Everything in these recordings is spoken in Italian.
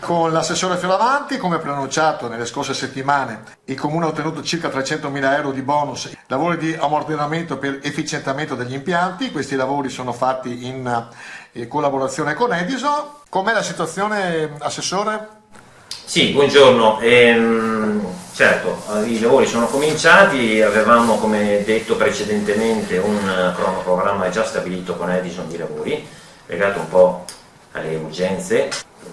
Con l'assessore Fioravanti, come preannunciato nelle scorse settimane, il Comune ha ottenuto circa 300.000 euro di bonus, lavori di ammodernamento per efficientamento degli impianti. Questi lavori sono fatti in collaborazione con Edison. Com'è la situazione, Assessore? Sì, buongiorno. Certo, i lavori sono cominciati, avevamo come detto precedentemente un cronoprogramma già stabilito con Edison di lavori, legato un po' alle urgenze.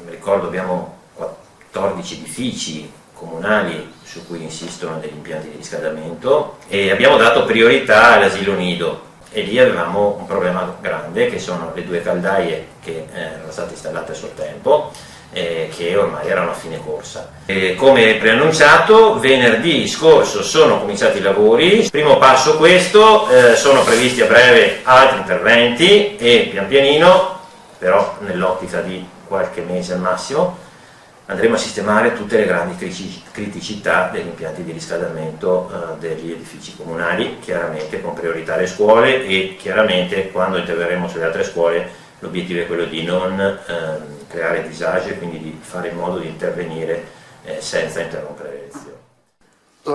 Ricordo abbiamo 14 edifici comunali su cui insistono degli impianti di riscaldamento e abbiamo dato priorità all'asilo nido e lì avevamo un problema grande che sono le 2 caldaie che erano state installate a suo tempo che ormai erano a fine corsa. Come preannunciato, venerdì scorso sono cominciati i lavori, primo passo questo, sono previsti a breve altri interventi e pian pianino, però nell'ottica di qualche mese al massimo, andremo a sistemare tutte le grandi criticità degli impianti di riscaldamento degli edifici comunali, chiaramente con priorità alle scuole e chiaramente quando interverremo sulle altre scuole l'obiettivo è quello di non creare disagi e quindi di fare in modo di intervenire senza interrompere le lezioni.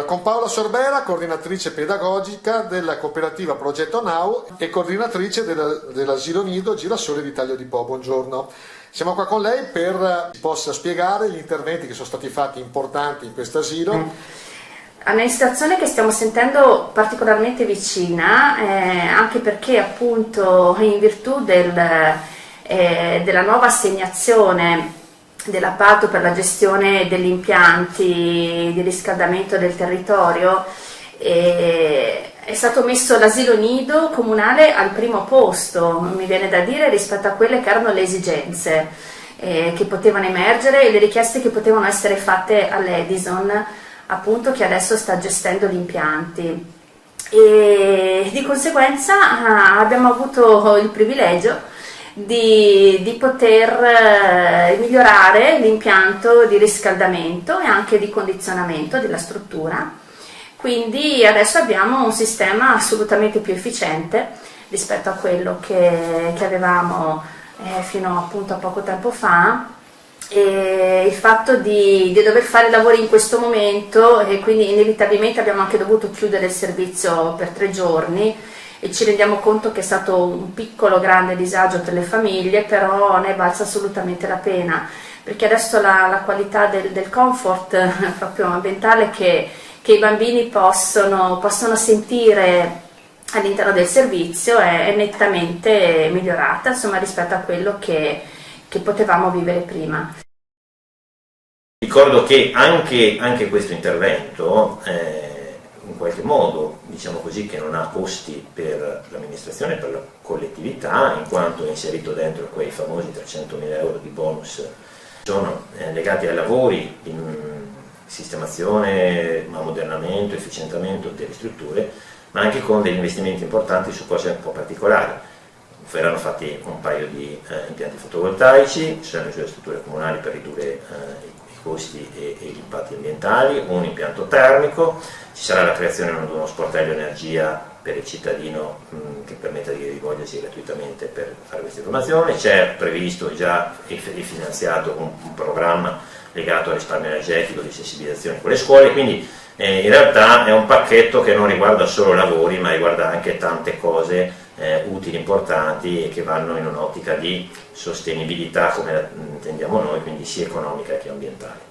Con Paola Sorbera, coordinatrice pedagogica della cooperativa Progetto Now e coordinatrice dell'asilo nido Girasole di Taglio di Po. Buongiorno. Siamo qua con lei per possa spiegare gli interventi che sono stati fatti importanti in questo asilo. È una situazione che stiamo sentendo particolarmente vicina, anche perché appunto in virtù della nuova assegnazione dell'appalto per la gestione degli impianti di riscaldamento del territorio è stato messo l'asilo nido comunale al primo posto, mi viene da dire, rispetto a quelle che erano le esigenze che potevano emergere e le richieste che potevano essere fatte all'Edison, appunto, che adesso sta gestendo gli impianti. E di conseguenza abbiamo avuto il privilegio di poter migliorare l'impianto di riscaldamento e anche di condizionamento della struttura. Quindi adesso abbiamo un sistema assolutamente più efficiente rispetto a quello che avevamo fino appunto a poco tempo fa, e il fatto di dover fare lavori in questo momento e quindi inevitabilmente abbiamo anche dovuto chiudere il servizio per 3 giorni e ci rendiamo conto che è stato un piccolo grande disagio per le famiglie, però ne è valsa assolutamente la pena, perché adesso la qualità del comfort proprio ambientale che i bambini possono sentire all'interno del servizio è nettamente migliorata, insomma, rispetto a quello che potevamo vivere prima. Ricordo che anche questo intervento in qualche modo, diciamo così, che non ha costi per l'amministrazione e per la collettività, in quanto è inserito dentro quei famosi 300.000 euro di bonus, sono legati ai lavori di sistemazione, ammodernamento, efficientamento delle strutture, ma anche con degli investimenti importanti su cose un po' particolari. Verranno fatti un paio di impianti fotovoltaici, sempre sulle strutture comunali per ridurre i costi e gli impatti ambientali, un impianto termico, ci sarà la creazione di uno sportello energia per il cittadino che permetta di rivolgersi gratuitamente per fare questa informazione. C'è previsto già e finanziato un programma legato al risparmio energetico di sensibilizzazione con le scuole, quindi in realtà è un pacchetto che non riguarda solo lavori ma riguarda anche tante cose utili, importanti e che vanno in un'ottica di sostenibilità come la intendiamo noi, quindi sia economica che ambientale.